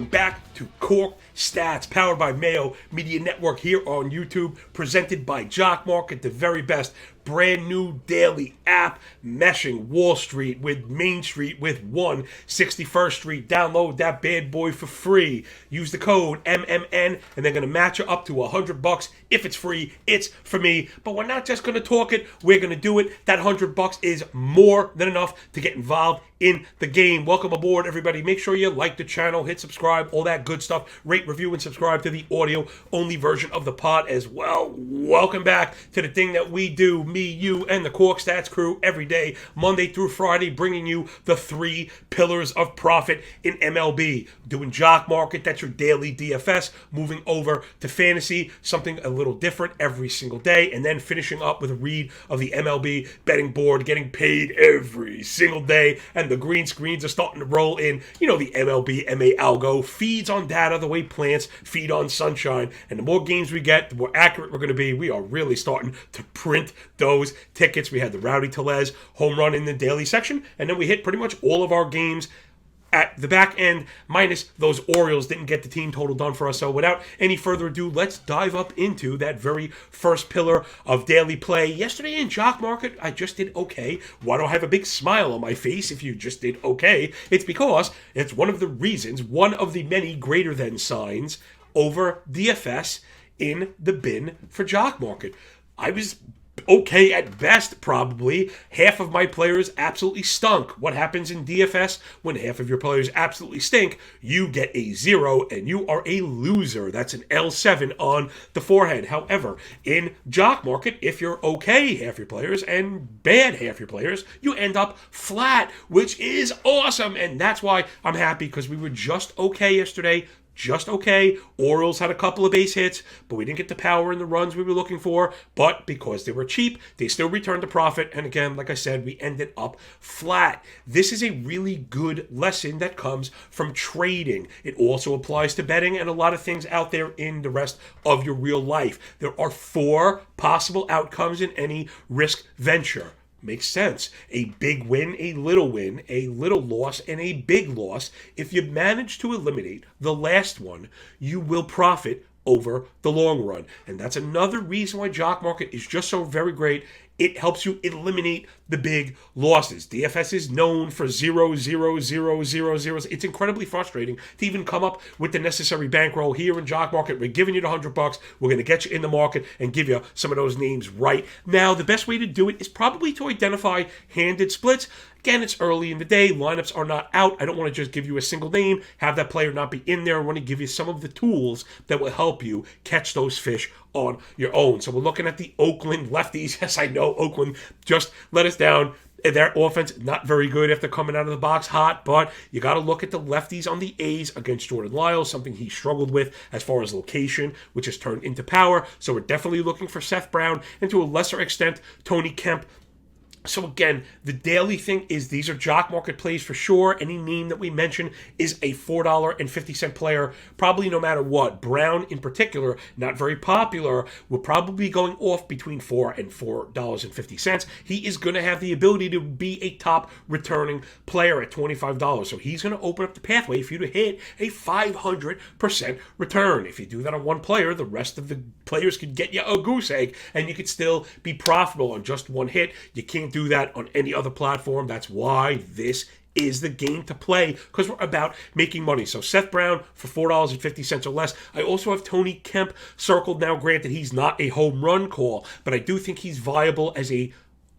Welcome back to Cork Stats, powered by Mayo Media Network here on YouTube, presented by Jock MKT, the very best brand new daily app meshing Wall Street with Main Street with 161st Street. Download that bad boy for free. Use the code MMN and they're going to match you up to $100. If it's free, it's for me. But we're not just going to talk it, we're going to do it. That $100 is more than enough to get involved in the game. Welcome aboard, everybody. Make sure you like the channel, hit subscribe, all that good stuff. Rate, review, and subscribe to the audio-only version of the pod as well. Welcome back to the thing that we do, me, you, and the Cork Stats crew every day, Monday through Friday, bringing you the 3 pillars of profit in MLB. Doing Jock MKT, that's your daily DFS, moving over to fantasy, something a little different every single day, and then finishing up with a read of the MLB betting board, getting paid every single day, and the green screens are starting to roll in. You know, the MLB MA algo feeds on data the way plants feed on sunshine, and the more games we get, the more accurate we're going to be. We are really starting to print those tickets. We had the Rowdy Tellez home run in the daily section, and then we hit pretty much all of our games at the back end, minus those Orioles didn't get the team total done for us. So without any further ado, let's dive up into that very first pillar of daily play. Yesterday in Jock MKT, I just did okay. Why do I have a big smile on my face if you just did okay? It's because it's one of the reasons, one of the many greater than signs over DFS in the bin for Jock MKT. I was okay at best, probably. Half of my players absolutely stunk. What happens in DFS when half of your players absolutely stink? You get a 0 and you are a loser. That's an L7 on the forehead. However, in Jock MKT, if you're okay half your players and bad half your players, you end up flat, which is awesome. And that's why I'm happy, because we were just okay yesterday. Just okay. Orioles had a couple of base hits, but we didn't get the power and the runs we were looking for. But because they were cheap, they still returned a profit. And again, like I said, we ended up flat. This is a really good lesson that comes from trading. It also applies to betting and a lot of things out there in the rest of your real life. There are 4 possible outcomes in any risk venture. Makes sense. A big win, a little loss, and a big loss. If you manage to eliminate the last one, you will profit over the long run. And that's another reason why Jock MKT is just so very great. It helps you eliminate the big losses. DFS is known for 0, 0, 0, 0, 0s. It's incredibly frustrating to even come up with the necessary bankroll. Here in Jock MKT, we're giving you the $100. We're going to get you in the market and give you some of those names right. Now, the best way to do it is probably to identify handed splits. Again, it's early in the day. Lineups are not out. I don't want to just give you a single name, have that player not be in there. I want to give you some of the tools that will help you catch those fish on your own. So we're looking at the Oakland lefties. Yes, I know Oakland just let us down. Their offense, not very good after coming out of the box hot, but you got to look at the lefties on the A's against Jordan Lyles, something he struggled with as far as location, which has turned into power. So we're definitely looking for Seth Brown, and to a lesser extent, Tony Kemp. So again, the daily thing is these are Jock MKT plays for sure. Any name that we mention is a $4.50 player, probably no matter what. Brown in particular, not very popular, will probably be going off between $4 and $4.50. He is going to have the ability to be a top returning player at $25. So he's going to open up the pathway for you to hit a 500% return. If you do that on one player, the rest of the players could get you a goose egg, and you could still be profitable on just one hit. You can't do that on any other platform. That's why this is the game to play, because we're about making money. So Seth Brown for $4.50 or less. I also have Tony Kemp circled now. Granted, he's not a home run call, but I do think he's viable as a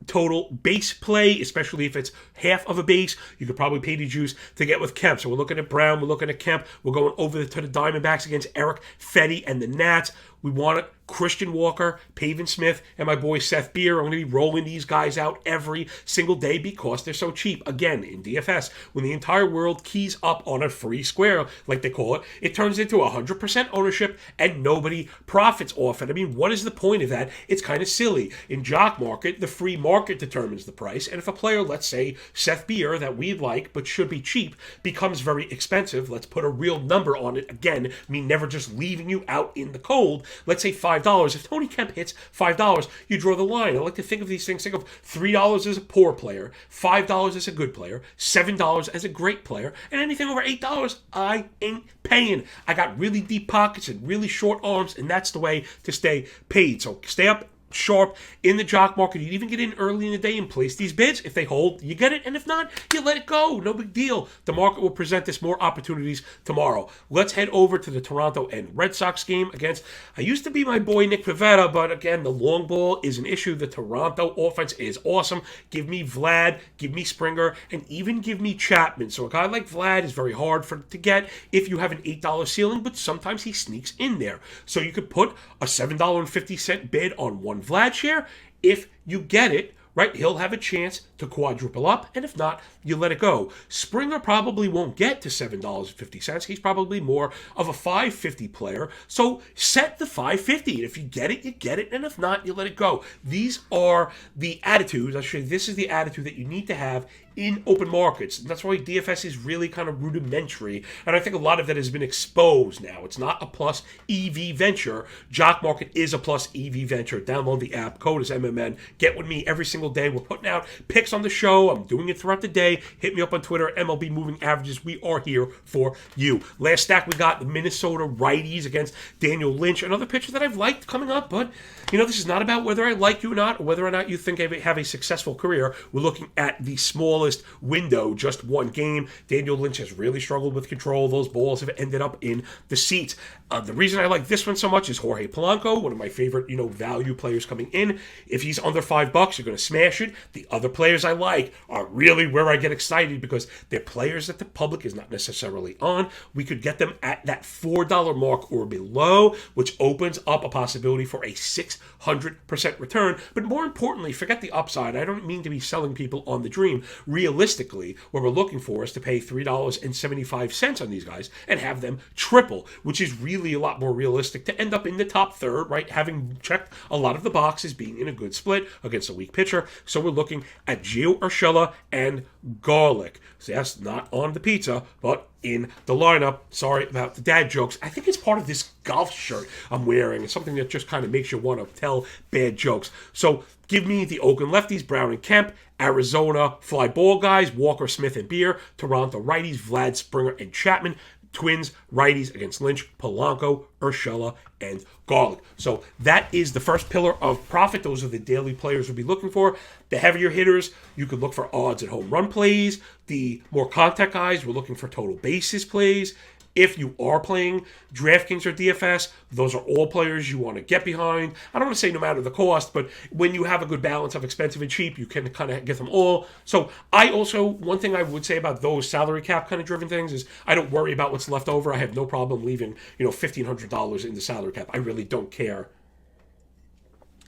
total base play, especially if it's half of a base. You could probably pay the juice to get with Kemp. So we're looking at Brown, we're looking at Kemp, we're going over to the Diamondbacks against Eric Fetty and the Nats. We want Christian Walker, Pavin Smith, and my boy Seth Beer. I'm going to be rolling these guys out every single day because they're so cheap. Again, in DFS, when the entire world keys up on a free square, like they call it, it turns into 100% ownership and nobody profits off it. I mean, what is the point of that? It's kind of silly. In Jock MKT, the free market determines the price, and if a player, let's say Seth Beer, that we like but should be cheap, becomes very expensive, let's put a real number on it. Again, me never just leaving you out in the cold. let's say $5. If Tony Kemp hits $5, you draw the line. I like to think of these things. Think of $3 as a poor player, $5 as a good player, $7 as a great player, and anything over $8, I ain't paying. I got really deep pockets and really short arms, and that's the way to stay paid. So stay up sharp in the jock market. You even get in early in the day and place these bids. If they hold, you get it, and if not, you let it go. No big deal. The market will present us more opportunities tomorrow. Let's head over to the Toronto and Red Sox game against, I used to be my boy Nick Pivetta, but again, the long ball is an issue. The Toronto offense is awesome. Give me Vlad, give me Springer, and even give me Chapman. So a guy like Vlad is very hard to get if you have an $8 ceiling, but sometimes he sneaks in there. So you could put a $7.50 bid on one Vlad share. If you get it, right, he'll have a chance to quadruple up, and if not, you let it go. Springer probably won't get to $7.50. He's probably more of a $5.50 player. So set the $5.50. If you get it, you get it, and if not, you let it go. These are the attitudes. Actually, this is the attitude that you need to have in open markets. And that's why DFS is really kind of rudimentary, and I think a lot of that has been exposed now. It's not a plus EV venture. Jock Market is a plus EV venture. Download the app. Code is MMN. Get with me every single day. We're putting out picks on the show. I'm doing it throughout the day. Hit me up on Twitter, MLB Moving Averages. We are here for you. Last stack, we got the Minnesota righties against Daniel Lynch. Another pitcher that I've liked coming up, but this is not about whether I like you or not, or whether or not you think I have a successful career. We're looking at the smallest window, just one game. Daniel Lynch has really struggled with control. Those balls have ended up in the seats. The reason I like this one so much is Jorge Polanco, one of my favorite, value players coming in. If he's under $5, you're going to smash it. The other players I like are really where I get excited because they're players that the public is not necessarily on. We could get them at that $4 mark or below, which opens up a possibility for a 600% return. But more importantly, forget the upside. I don't mean to be selling people on the dream. Realistically, what we're looking for is to pay $3.75 on these guys and have them triple, which is really a lot more realistic to end up in the top third, right? Having checked a lot of the boxes, being in a good split against a weak pitcher. So we're looking at Gio Urshela and Garlic. So that's not on the pizza, but in the lineup. Sorry about the dad jokes. I think it's part of this golf shirt I'm wearing. It's something that just kind of makes you want to tell bad jokes. So give me the Oakland lefties, Brown and Kemp. Arizona fly ball guys, Walker, Smith, and Beer. Toronto righties, Vlad, Springer, and Chapman. Twins righties against Lynch, Polanco, Urshela, and Garlic. So that is the first pillar of profit. Those are the daily players we'll be looking for. The heavier hitters, you could look for odds at home run plays. The more contact guys, we're looking for total bases plays. If you are playing DraftKings or DFS, those are all players you want to get behind. I don't want to say no matter the cost, but when you have a good balance of expensive and cheap, you can kind of get them all. So one thing I would say about those salary cap kind of driven things is I don't worry about what's left over. I have no problem leaving, $1,500 in the salary cap. I really don't care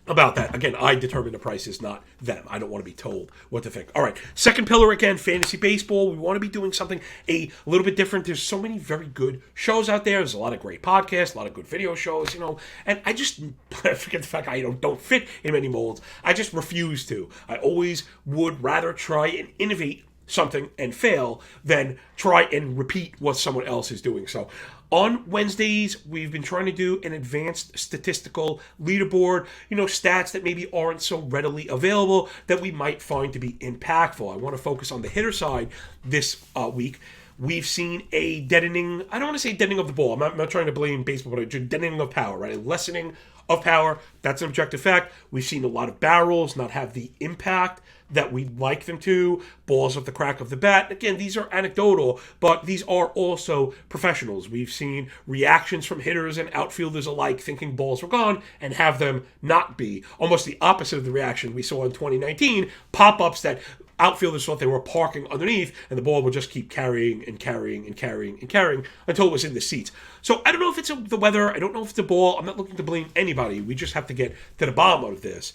about that. Again, I determine the prices, not them. I don't want to be told what to think. All right, second pillar again, fantasy baseball. We want to be doing something a little bit different. There's so many very good shows out there. There's a lot of great podcasts, a lot of good video shows, and I just forget the fact I don't fit in many molds. I just refuse to. I always would rather try and innovate something and fail than try and repeat what someone else is doing. So on Wednesdays, we've been trying to do an advanced statistical leaderboard, stats that maybe aren't so readily available that we might find to be impactful. I want to focus on the hitter side this week. We've seen a deadening, I don't want to say deadening of the ball. I'm not trying to blame baseball, but a deadening of power, right? A lessening of power. That's an objective fact. We've seen a lot of barrels not have the impact that we'd like them to. Balls at the crack of the bat. Again, these are anecdotal, but these are also professionals. We've seen reactions from hitters and outfielders alike thinking balls were gone and have them not be. Almost the opposite of the reaction we saw in 2019. Pop-ups that outfielders thought they were parking underneath, and the ball would just keep carrying and carrying and carrying and carrying until it was in the seats. So I don't know if it's the weather. I don't know if it's the ball. I'm not looking to blame anybody. We just have to get to the bottom of this.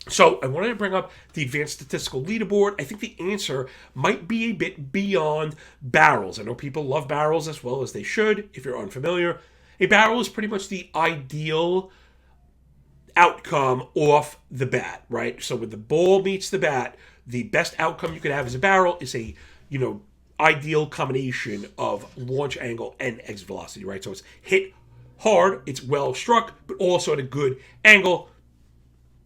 So I wanted to bring up the advanced statistical leaderboard. I think the answer might be a bit beyond barrels. I know people love barrels as well as they should. If you're unfamiliar, a barrel is pretty much the ideal outcome off the bat, right? So when the ball meets the bat, the best outcome you could have as a barrel is a, ideal combination of launch angle and exit velocity, right? So it's hit hard, it's well struck, but also at a good angle,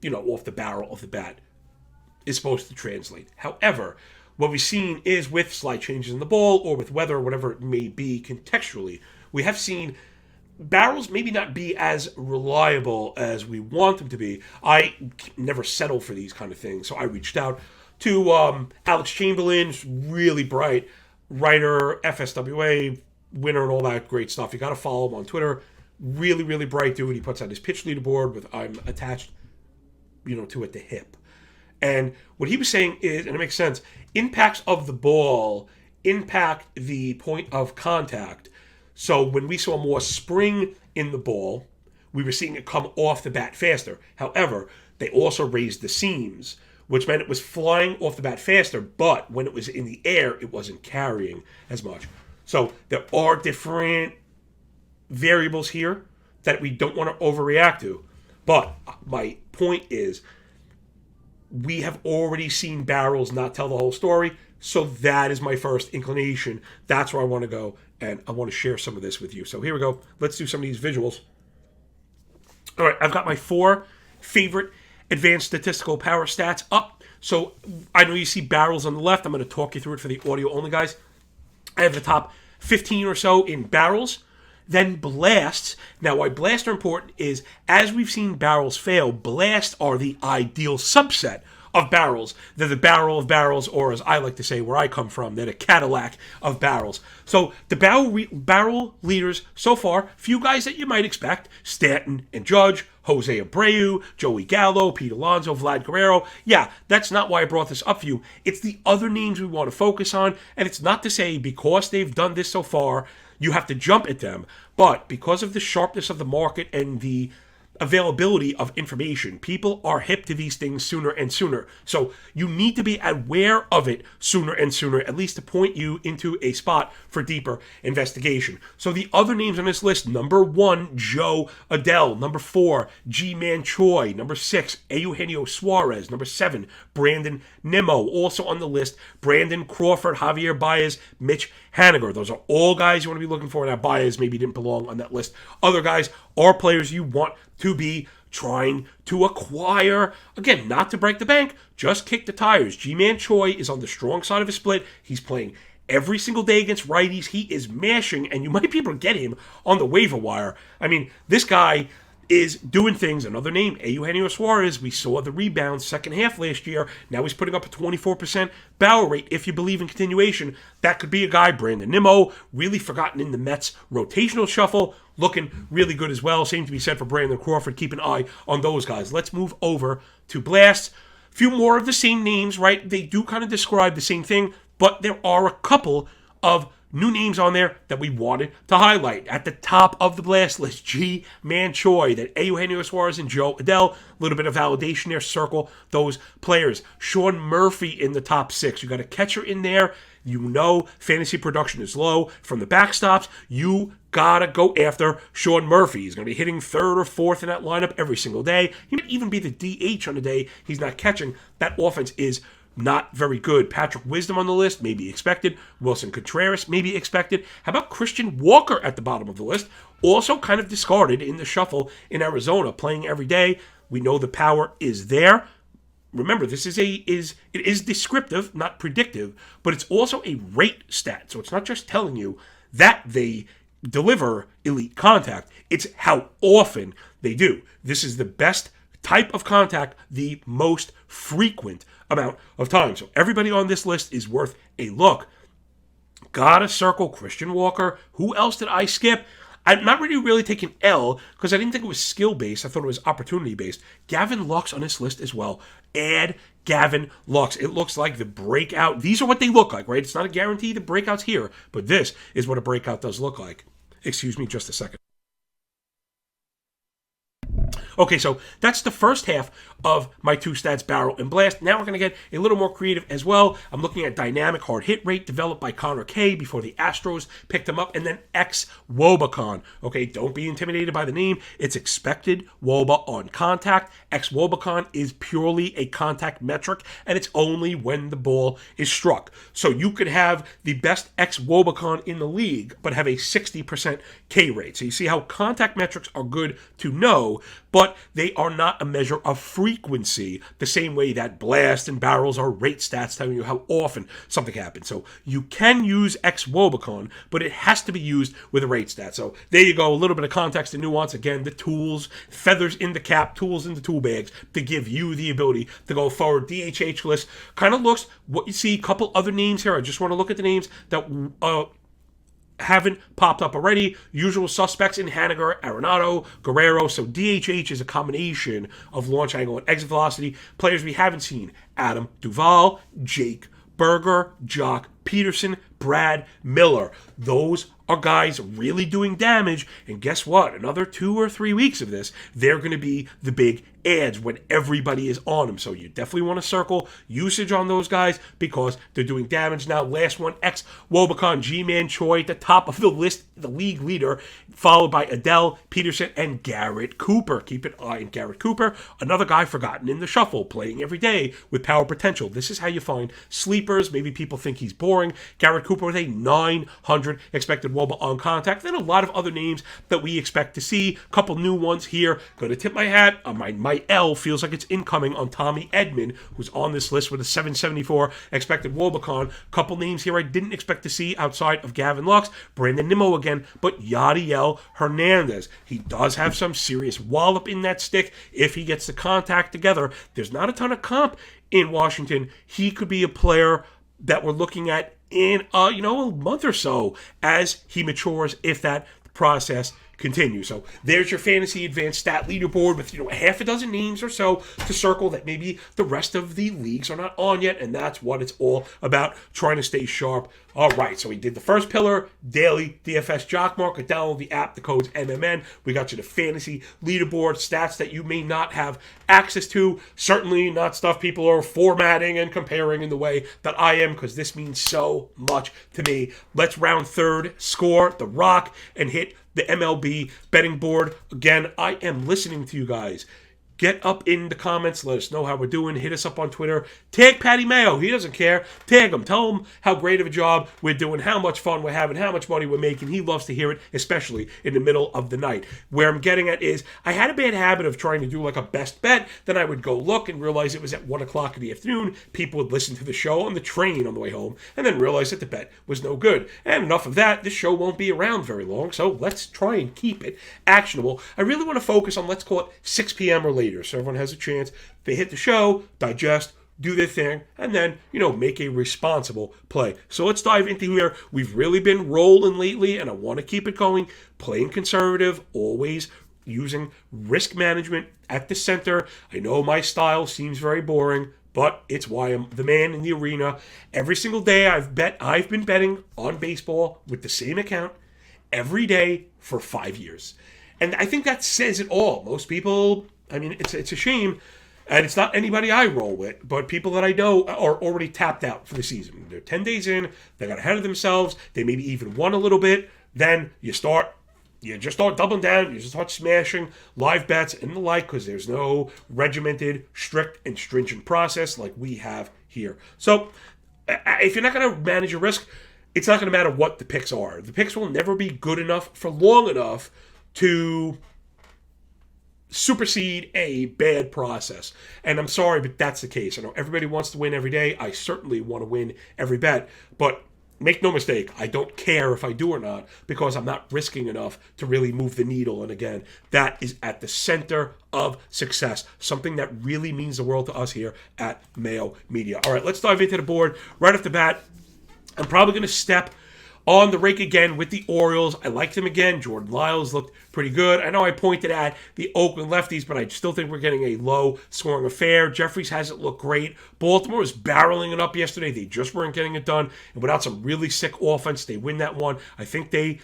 off the barrel of the bat is supposed to translate. However, what we've seen is with slight changes in the ball or with weather or whatever it may be contextually, we have seen barrels maybe not be as reliable as we want them to be. I never settle for these kind of things, so I reached out to Alex Chamberlain, really bright writer, FSWA winner and all that great stuff. You got to follow him on Twitter. Really, really bright dude. He puts out his pitch leaderboard with I'm attached, to at the hip. And what he was saying is, and it makes sense, impacts of the ball impact the point of contact. So when we saw more spring in the ball, we were seeing it come off the bat faster. However, they also raised the seams, which meant it was flying off the bat faster, but when it was in the air, it wasn't carrying as much. So there are different variables here that we don't want to overreact to. But my point is, we have already seen barrels not tell the whole story, so that is my first inclination. That's where I want to go, and I want to share some of this with you. So here we go. Let's do some of these visuals. All right, I've got my 4 favorite advanced statistical power stats up. So I know you see barrels on the left. I'm going to talk you through it for the audio only guys. I have the top 15 or so in barrels. Then blasts. Now, why blasts are important is, as we've seen barrels fail, blasts are the ideal subset of barrels. They're the barrel of barrels, or as I like to say where I come from, they're the Cadillac of barrels. So the barrel leaders so far, few guys that you might expect: Stanton and Judge, Jose Abreu, Joey Gallo, Pete Alonso, Vlad Guerrero. Yeah, that's not why I brought this up for you. It's the other names we want to focus on, and it's not to say because they've done this so far, you have to jump at them. But because of the sharpness of the market and the availability of information, people are hip to these things sooner and sooner. So you need to be aware of it sooner and sooner, at least to point you into a spot for deeper investigation. So the other names on this list: number 1, Joe Adell; number 4, G-Man Choi; number 6, Eugenio Suarez; number 7, Brandon Nimmo. Also on the list, Brandon Crawford, Javier Baez, Mitch Haniger. Those are all guys you want to be looking for. Now, Baez maybe didn't belong on that list. Other guys are players you want to be trying to acquire. Again, not to break the bank, just kick the tires. G-Man Choi is on the strong side of his split. He's playing every single day against righties. He is mashing, and you might be able to get him on the waiver wire. I mean, this guy is doing things. Another name, Eugenio Suarez. We saw the rebound second half last year. Now he's putting up a 24% barrel rate. If you believe in continuation, that could be a guy. Brandon Nimmo, really forgotten in the Mets rotational shuffle, looking really good as well. Same to be said for Brandon Crawford. Keep an eye on those guys. Let's move over to blasts. A few more of the same names, right? They do kind of describe the same thing, but there are a couple of new names on there that we wanted to highlight. At the top of the blast list, G-Man Choi, that Eugenio Suarez and Joe Adell. A little bit of validation there. Circle those players. Sean Murphy in the top 6. You got a catcher in there. You know fantasy production is low. From the backstops, you gotta go after Sean Murphy. He's gonna be hitting 3rd or 4th in that lineup every single day. He might even be the DH on the day he's not catching. That offense is not very good. Patrick Wisdom on the list, maybe expected. Wilson Contreras, maybe expected. How about Christian Walker at the bottom of the list? Also kind of discarded in the shuffle in Arizona, playing every day. We know the power is there. Remember, this it is descriptive, not predictive, but it's also a rate stat. So it's not just telling you that they deliver elite contact. It's how often they do. This is the best type of contact, the most frequent amount of time. So everybody on this list is worth a look. Gotta circle Christian Walker. Who else did I skip? I'm not really taking L because I didn't think it was skill-based. I thought it was opportunity-based. Gavin Lux on this list as well. Add Gavin Lux. It looks like the breakout. These are what they look like, right? It's not a guarantee the breakout's here, but this is what a breakout does look like. Excuse me just a second. Okay, so that's the first half of my two stats, barrel and blast. Now we're going to get a little more creative as well. I'm looking at dynamic hard hit rate developed by Connor K before the Astros picked him up, and then X Wobacon. Okay, don't be intimidated by the name. It's expected Woba on contact. X Wobacon is purely a contact metric, and it's only when the ball is struck. So you could have the best X Wobacon in the league, but have a 60% K rate. So you see how contact metrics are good to know, but they are not a measure of frequency the same way that blast and barrels are rate stats telling you how often something happens. So you can use X Wobacon, but it has to be used with a rate stat. So there you go, a little bit of context and nuance. Again, the tools, feathers in the cap, tools in the tool bags to give you the ability to go forward. DHH list kind of looks what you see. A couple other names here. I just want to look at the names that haven't popped up already. Usual suspects in Haniger, Arenado, Guerrero. So DHH is a combination of launch angle and exit velocity. Players we haven't seen: Adam Duvall, Jake Berger, Jock Peterson, Brad Miller. Those are guys really doing damage. And guess what? Another 2 or 3 weeks of this, they're going to be the big ads when everybody is on them. So you definitely want to circle usage on those guys because they're doing damage. Now, last one, X Wobacon, G-Man Choi at the top of the list, the league leader, followed by Adele, Peterson, and Garrett Cooper. Keep an eye on Garrett Cooper, another guy forgotten in the shuffle, playing every day with power potential. This is how you find sleepers. Maybe people think he's boring. Garrett Cooper with a 900 expected Woba on contact. Then a lot of other names that we expect to see. A couple new ones here. Going to tip my hat on my L feels like it's incoming on Tommy Edman, who's on this list with a 774 expected Wobacon. Couple names here I didn't expect to see outside of Gavin Lux, Brandon Nimmo again, but Yadiel Hernandez. He does have some serious wallop in that stick if he gets the contact together. There's not a ton of comp in Washington. He could be a player that we're looking at in a month or so as he matures, if that process continue. So there's your fantasy advanced stat leaderboard with half a dozen names or so to circle that maybe the rest of the leagues are not on yet, and that's what it's all about, trying to stay sharp. All right, so we did the first pillar, daily DFS Jock Market. Download the app, the code's MMN. We got you the fantasy leaderboard stats that you may not have access to. Certainly not stuff people are formatting and comparing in the way that I am, because this means so much to me. Let's round third, score the rock, and hit the MLB betting board. Again, I am listening to you guys. Get up in the comments. Let us know how we're doing. Hit us up on Twitter. Tag Patty Mayo. He doesn't care. Tag him. Tell him how great of a job we're doing, how much fun we're having, how much money we're making. He loves to hear it, especially in the middle of the night. Where I'm getting at is I had a bad habit of trying to do like a best bet. Then I would go look and realize it was at 1 o'clock in the afternoon. People would listen to the show on the train on the way home and then realize that the bet was no good. And enough of that. This show won't be around very long, so let's try and keep it actionable. I really want to focus on, let's call it 6 p.m. or later, so everyone has a chance. They hit the show, digest, do their thing, and then, make a responsible play. So let's dive into here. We've really been rolling lately, and I want to keep it going. Playing conservative, always using risk management at the center. I know my style seems very boring, but it's why I'm the man in the arena. Every single day I've been betting on baseball with the same account every day for 5 years. And I think that says it all. Most people, it's a shame, and it's not anybody I roll with, but people that I know are already tapped out for the season. They're 10 days in, they got ahead of themselves, they maybe even won a little bit, then you just start doubling down, you just start smashing live bets and the like, because there's no regimented, strict, and stringent process like we have here. So if you're not going to manage your risk, it's not going to matter what the picks are. The picks will never be good enough for long enough to supersede a bad process. And I'm sorry, but that's the case. I know everybody wants to win every day. I certainly want to win every bet. But make no mistake, I don't care if I do or not, because I'm not risking enough to really move the needle. And again, that is at the center of success, something that really means the world to us here at Mayo Media. All right, let's dive into the board right off the bat. I'm probably going to step on the rake again with the Orioles. I like them again. Jordan Lyles looked pretty good. I know I pointed at the Oakland lefties, but I still think we're getting a low-scoring affair. Jeffries hasn't looked great. Baltimore was barreling it up yesterday. They just weren't getting it done. And without some really sick offense, they win that one. I think they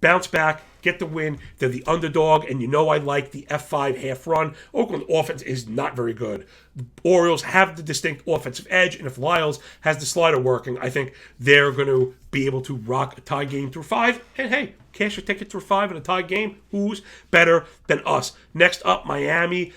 bounce back, get the win. They're the underdog, and you know I like the F5 half run. Oakland offense is not very good. The Orioles have the distinct offensive edge, and if Lyles has the slider working, I think they're going to be able to rock a tie game through 5. And hey, cash a ticket through 5 in a tie game. Who's better than us? Next up, Miami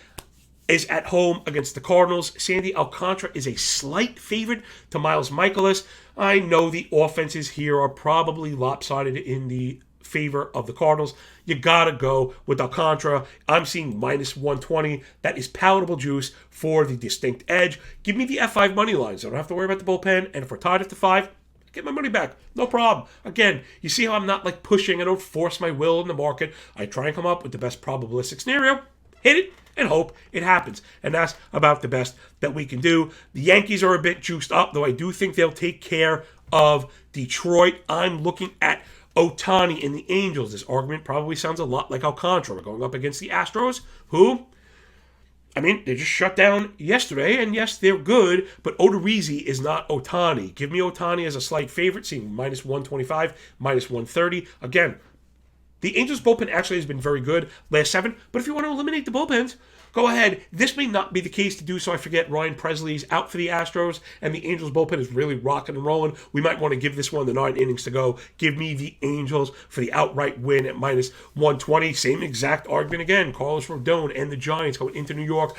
is at home against the Cardinals. Sandy Alcantara is a slight favorite to Miles Michaelis. I know the offenses here are probably lopsided in the favor of the Cardinals. You gotta go with Alcantara. I'm seeing minus 120. That is palatable juice for the distinct edge. Give me the F5 money lines. I don't have to worry about the bullpen. And if we're tied at the 5, get my money back. No problem. Again, you see how I'm not like pushing. I don't force my will in the market. I try and come up with the best probabilistic scenario. Hit it and hope it happens. And that's about the best that we can do. The Yankees are a bit juiced up, though I do think they'll take care of Detroit. I'm looking at Ohtani and the Angels. This argument probably sounds a lot like Alcantara. We're going up against the Astros, who, I mean, they just shut down yesterday, and yes, they're good, but Odorizzi is not Ohtani. Give me Ohtani as a slight favorite, seeing minus 125, minus 130. Again, the Angels' bullpen actually has been very good last 7, but if you want to eliminate the bullpens, go ahead. This may not be the case to do so. I forget Ryan Presley's out for the Astros, and the Angels' bullpen is really rocking and rolling. We might want to give this one the 9 innings to go. Give me the Angels for the outright win at minus 120. Same exact argument again. Carlos Rodon and the Giants going into New York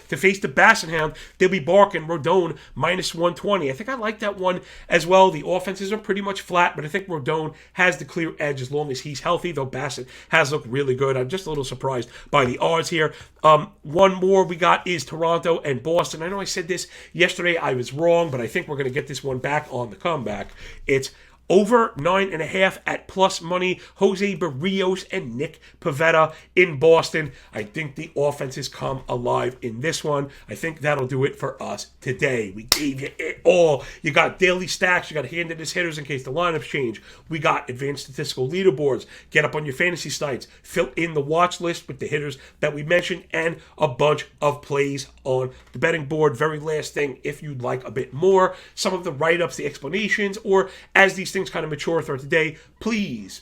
to face the Basset Hound. They'll be barking Rodon minus 120. I think I like that one as well. The offenses are pretty much flat, but I think Rodon has the clear edge as long as he's healthy, though Bassett has looked really good. I'm just a little surprised by the odds here. One more we got is Toronto and Boston. I know I said this yesterday. I was wrong, but I think we're going to get this one back on the comeback. It's over 9.5 at plus money. Jose Barrios and Nick Pivetta in Boston. I think the offenses come alive in this one. I think that'll do it for us today. We gave you it all. You got daily stacks. You got handed as hitters in case the lineups change. We got advanced statistical leaderboards. Get up on your fantasy sites. Fill in the watch list with the hitters that we mentioned and a bunch of plays on the betting board. Very last thing, if you'd like a bit more, some of the write-ups, the explanations, or as these things kind of mature throughout the day, please,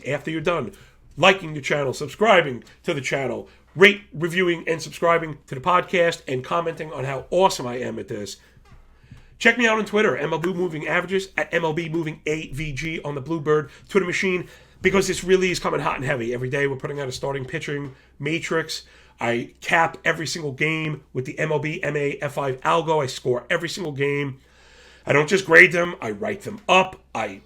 after you're done liking the channel, subscribing to the channel, rate, reviewing, and subscribing to the podcast, and commenting on how awesome I am at this. Check me out on Twitter, MLB Moving Averages, at MLB Moving AVG on the Bluebird Twitter machine, because this really is coming hot and heavy. Every day we're putting out a starting pitching matrix. I cap every single game with the MLB MA F5 algo. I score every single game. I don't just grade them, I write them up. I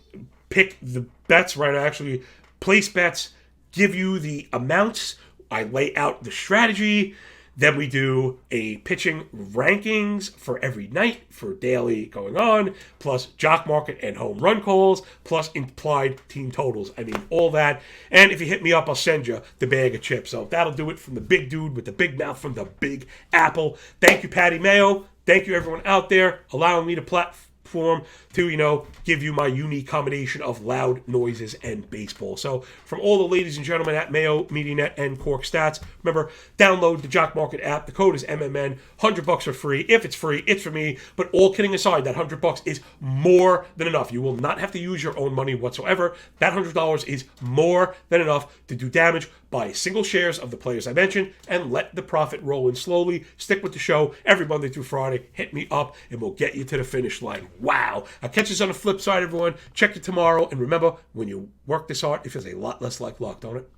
pick the bets, right? I actually place bets, give you the amounts. I lay out the strategy. Then we do a pitching rankings for every night for daily going on, plus jock market and home run calls, plus implied team totals. I mean, all that. And if you hit me up, I'll send you the bag of chips. So that'll do it from the big dude with the big mouth from the Big Apple. Thank you, Patty Mayo. Thank you, everyone out there, allowing me to platform to, give you my unique combination of loud noises and baseball. So from all the ladies and gentlemen at Mayo, MediaNet, and Cork Stats, remember, download the Jock Market app. The code is MMN. $100 for free. If it's free, it's for me. But all kidding aside, that $100 is more than enough. You will not have to use your own money whatsoever. That $100 is more than enough to do damage. Buy single shares of the players I mentioned and let the profit roll in slowly. Stick with the show every Monday through Friday. Hit me up and we'll get you to the finish line. Wow. I'll catch you on the flip side, everyone. Check you tomorrow. And remember, when you work this hard, it feels a lot less like luck, don't it?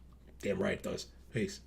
Damn right it does. Peace.